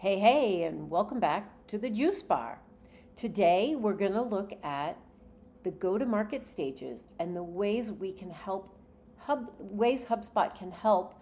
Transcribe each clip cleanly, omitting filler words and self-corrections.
Hey, and welcome back to the Juice Bar. Today, we're going to look at the go-to-market stages and the ways we can help ways HubSpot can help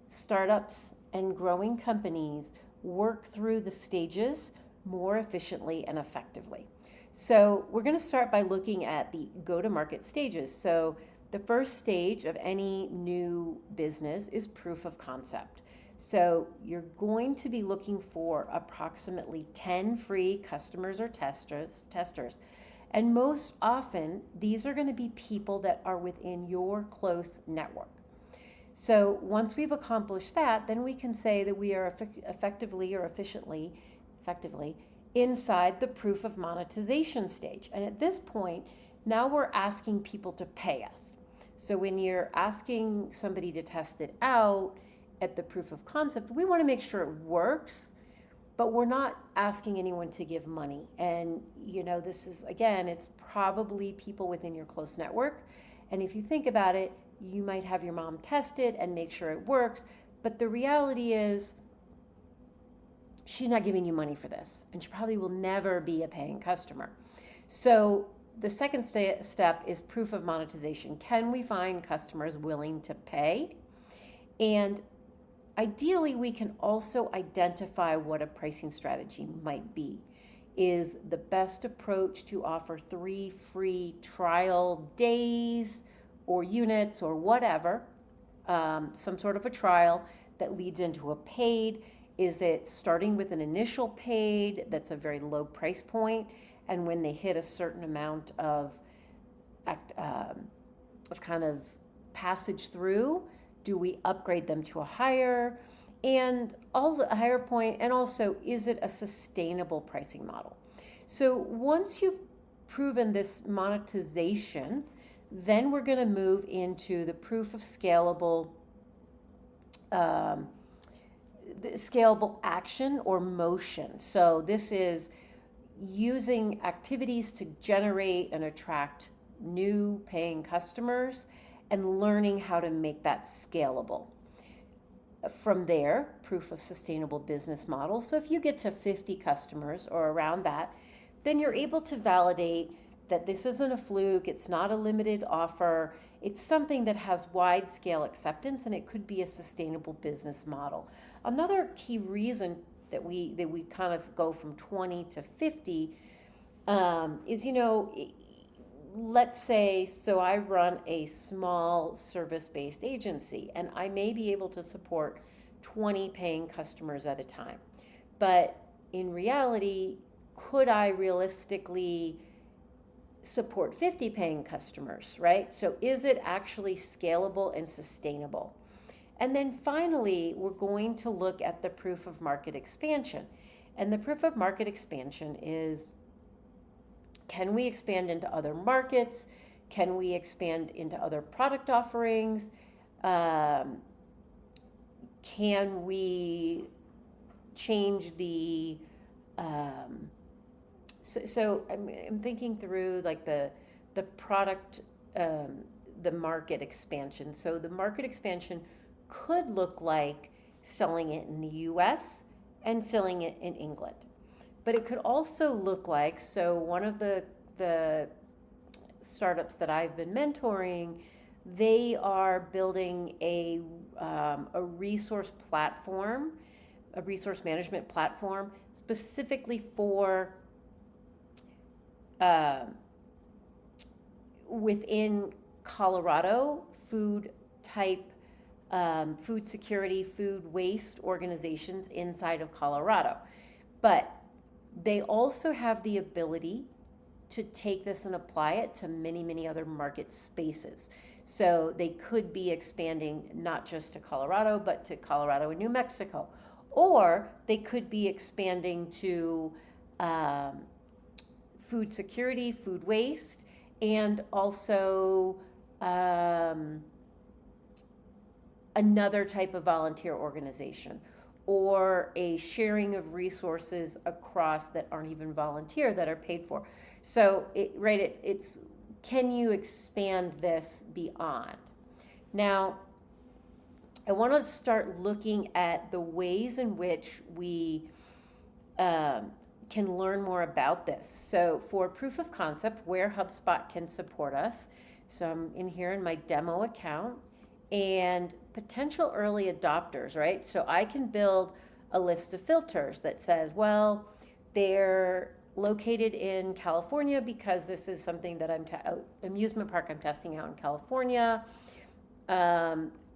startups and growing companies work through the stages more efficiently and effectively. So, we're going to start by looking at the go-to-market stages. So, the first stage of any new business is proof of concept. So you're going to be looking for approximately 10 free customers or testers. And most often, these are going to be people that are within your close network. So once we've accomplished that, then we can say that we are effectively or effectively inside the proof of monetization stage. And at this point, now we're asking people to pay us. So when you're asking somebody to test it out, at the proof of concept, we want to make sure it works, but we're not asking anyone to give money. And, this is, again, it's probably people within your close network. And if you think about it, you might have your mom test it and make sure it works. But the reality is, she's not giving you money for this, and she probably will never be a paying customer. So the second step is proof of monetization. Can we find customers willing to pay? And ideally, we can also identify what a pricing strategy might be. Is the best approach to offer 3 free trial days or units or whatever, some sort of a trial that leads into a paid? Is it starting with an initial paid that's a very low price point, and when they hit a certain amount of kind of passage through, do we upgrade them to a higher point? And also, is it a sustainable pricing model? So once you've proven this monetization, then we're going to move into the proof of scalable action or motion. So this is using activities to generate and attract new paying customers and learning how to make that scalable. From there, proof of sustainable business model. So if you get to 50 customers or around that, then you're able to validate that this isn't a fluke, it's not a limited offer, it's something that has wide scale acceptance, and it could be a sustainable business model. Another key reason that we kind of go from 20 to 50 is, let's say, so I run a small service-based agency, and I may be able to support 20 paying customers at a time. But in reality, could I realistically support 50 paying customers, right? So is it actually scalable and sustainable? And then finally, we're going to look at the proof of market expansion. And the proof of market expansion is, can we expand into other markets? Can we expand into other product offerings? Can we change the so I'm thinking through like the product, the market expansion. So the market expansion could look like selling it in the US and selling it in England. But it could also look like, so one of the startups that I've been mentoring, they are building a resource platform, a resource management platform specifically for within Colorado food security, food waste organizations inside of Colorado. But they also have the ability to take this and apply it to many, many other market spaces. So they could be expanding not just to Colorado, but to Colorado and New Mexico. Or they could be expanding to food security, food waste, and also another type of volunteer organization, or a sharing of resources across that aren't even volunteer, that are paid for. So it's can you expand this beyond? Now, I want to start looking at the ways in which we um, can learn more about this. So for proof of concept, where HubSpot can support us. So I'm in here in my demo account and potential early adopters, right? So I can build a list of filters that says, well, they're located in California because this is something that amusement park I'm testing out in California.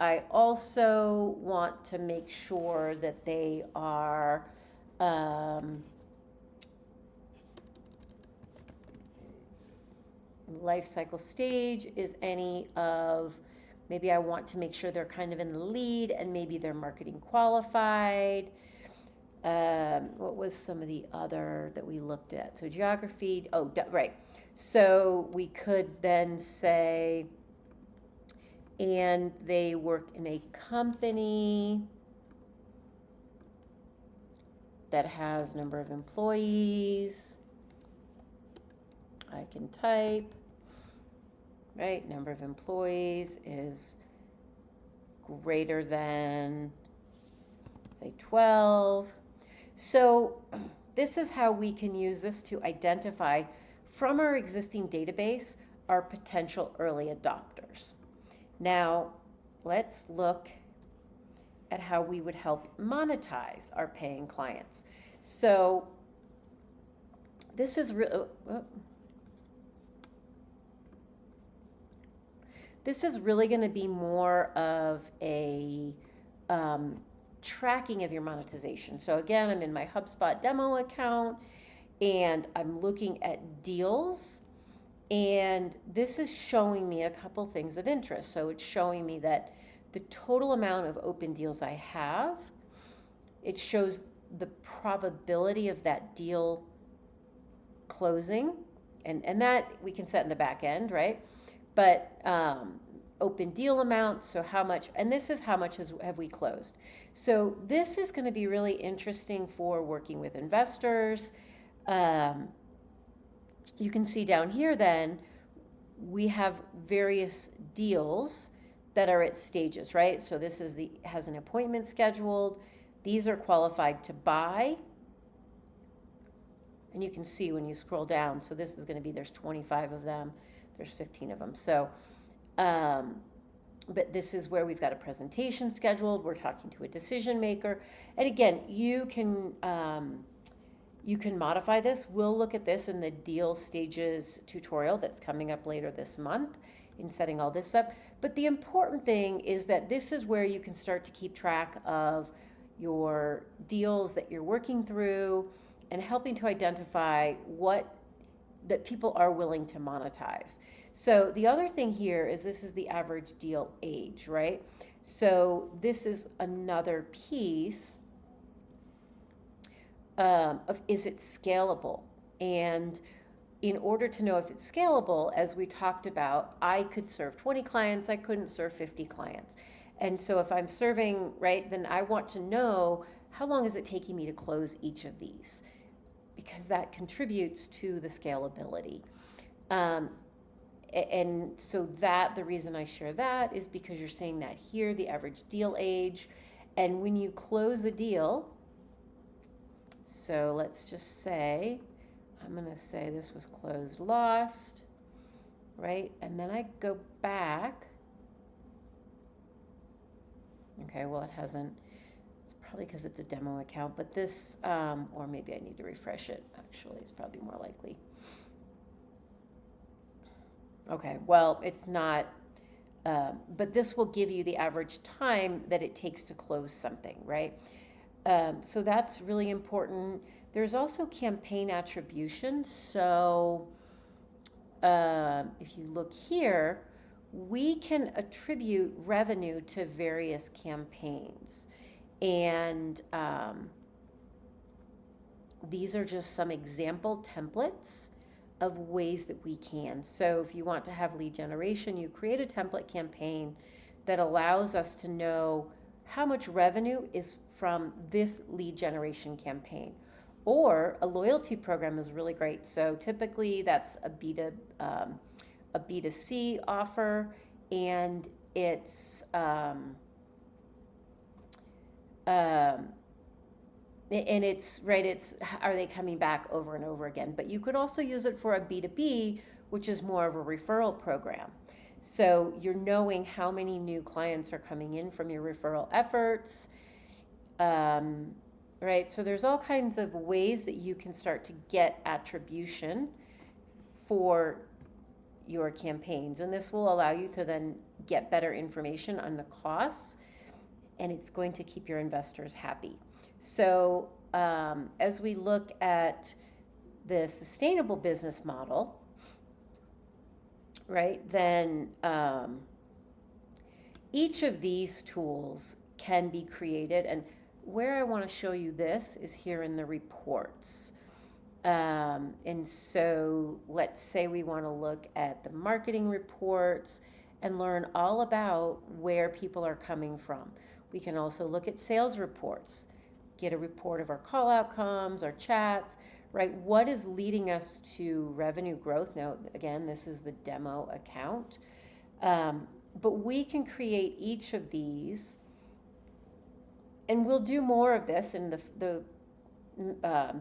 I also want to make sure that they are life cycle stage is any of, maybe I want to make sure they're kind of in the lead and maybe they're marketing qualified. What was some of the other that we looked at? So geography, right. So we could then say, and they work in a company that has number of employees. I can type, right? Number of employees is greater than, say, 12. So this is how we can use this to identify from our existing database our potential early adopters. Now, let's look at how we would help monetize our paying clients. So this is really going to be more of a tracking of your monetization. So again, I'm in my HubSpot demo account and I'm looking at deals, and this is showing me a couple things of interest. So it's showing me that the total amount of open deals I have, it shows the probability of that deal closing, and that we can set in the back end, right? But open deal amount, so how much, and this is how much have we closed. So this is going to be really interesting for working with investors. You can see down here then we have various deals that are at stages, right? So this is has an appointment scheduled. These are qualified to buy. And you can see when you scroll down, so this is going to be, there's 25 of them, there's 15 of them. So, but this is where we've got a presentation scheduled. We're talking to a decision maker. And again, you can modify this. We'll look at this in the deal stages tutorial that's coming up later this month in setting all this up. But the important thing is that this is where you can start to keep track of your deals that you're working through and helping to identify what that people are willing to monetize. So the other thing here is this is the average deal age, right? So this is another piece of, is it scalable? And in order to know if it's scalable, as we talked about, I could serve 20 clients, I couldn't serve 50 clients. And so if I'm serving, right, then I want to know how long is it taking me to close each of these, because that contributes to the scalability. And so that, the reason I share that is because you're seeing that here, the average deal age. And when you close a deal, so let's just say, I'm going to say this was closed, lost, right? And then I go back. Okay, well, it hasn't. It's probably because it's a demo account, but this, or maybe I need to refresh it. Actually, it's probably more likely. Okay, well, it's not, but this will give you the average time that it takes to close something, right? So that's really important. There's also campaign attribution. So if you look here, we can attribute revenue to various campaigns. And these are just some example templates of ways that we can. So if you want to have lead generation, you create a template campaign that allows us to know how much revenue is from this lead generation campaign. Or a loyalty program is really great. So typically that's a B2C offer, and it's um, and it's right, it's are they coming back over and over again? But you could also use it for a B2B, which is more of a referral program. So you're knowing how many new clients are coming in from your referral efforts. Um, right? So there's all kinds of ways that you can start to get attribution for your campaigns. And this will allow you to then get better information on the costs, and it's going to keep your investors happy. So as we look at the sustainable business model, right, then each of these tools can be created. And where I want to show you this is here in the reports. And so let's say we want to look at the marketing reports and learn all about where people are coming from. We can also look at sales reports, get a report of our call outcomes, our chats, right? What is leading us to revenue growth? Now, again, this is the demo account. But we can create each of these, and we'll do more of this in the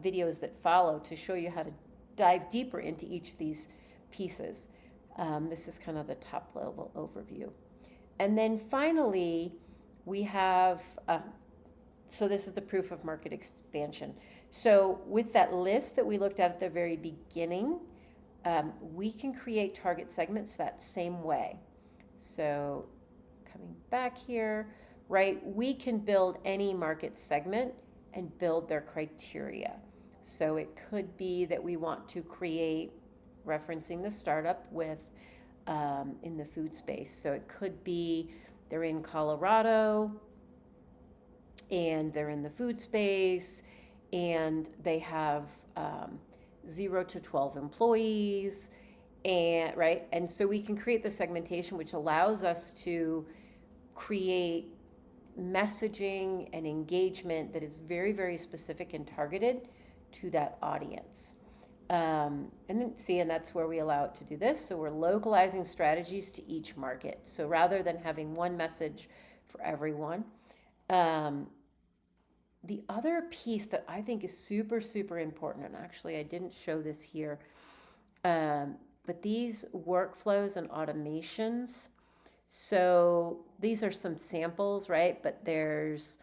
videos that follow to show you how to dive deeper into each of these pieces. This is kind of the top level overview. And then finally, we have, so this is the proof of market expansion. So with that list that we looked at the very beginning, we can create target segments that same way. So coming back here, right, we can build any market segment and build their criteria. So it could be that we want to create, referencing the startup with in the food space. So it could be they're in Colorado and they're in the food space and they have 0 to 12 employees, and right, and so we can create the segmentation, which allows us to create messaging and engagement that is very, very specific and targeted to that audience. And then and that's where we allow it to do this. So we're localizing strategies to each market. So rather than having one message for everyone, the other piece that I think is super, super important, and actually I didn't show this here, but these workflows and automations. So these are some samples, right? But there's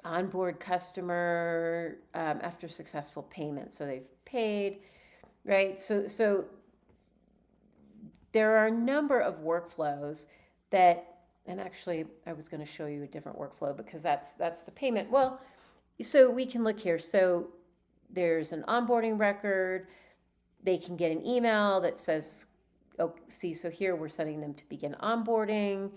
onboard customer after successful payment. So they've paid, right? So there are a number of workflows that, and actually I was going to show you a different workflow because that's the payment. Well, so we can look here. So there's an onboarding record. They can get an email that says, oh, see, so here we're setting them to begin onboarding.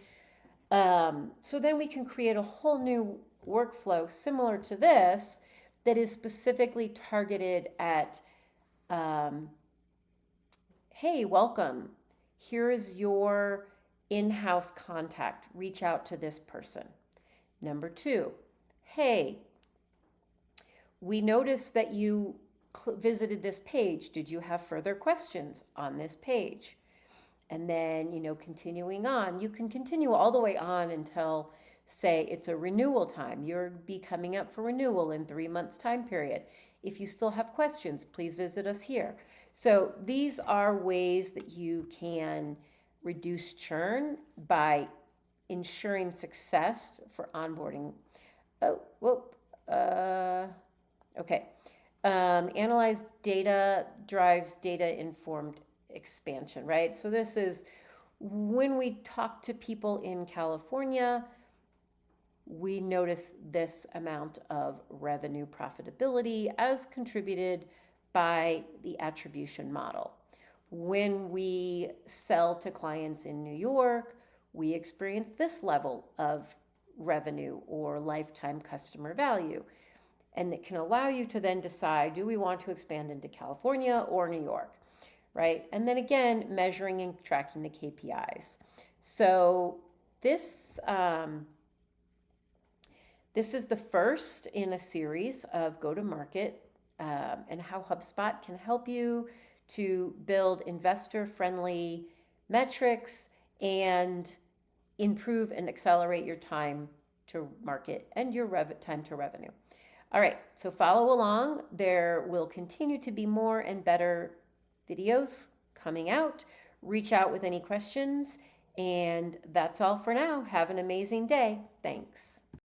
So then we can create a whole new workflow similar to this that is specifically targeted at, hey, welcome. Here is your in-house contact. Reach out to this person. Number 2, hey, we noticed that you visited this page. Did you have further questions on this page? And then, continuing on, you can continue all the way on until, say, it's a renewal time. You'll be coming up for renewal in 3 months time period. If you still have questions, please visit us here. So these are ways that you can reduce churn by ensuring success for onboarding. Okay. Analyze data drives data-informed expansion, right? So this is when we talk to people in California, we notice this amount of revenue profitability as contributed by the attribution model. When we sell to clients in New York, we experience this level of revenue or lifetime customer value. And it can allow you to then decide, do we want to expand into California or New York, right? And then again, measuring and tracking the KPIs. So this is the first in a series of go-to-market and how HubSpot can help you to build investor-friendly metrics and improve and accelerate your time to market and your time to revenue. All right, so follow along. There will continue to be more and better videos coming out. Reach out with any questions. And that's all for now. Have an amazing day. Thanks.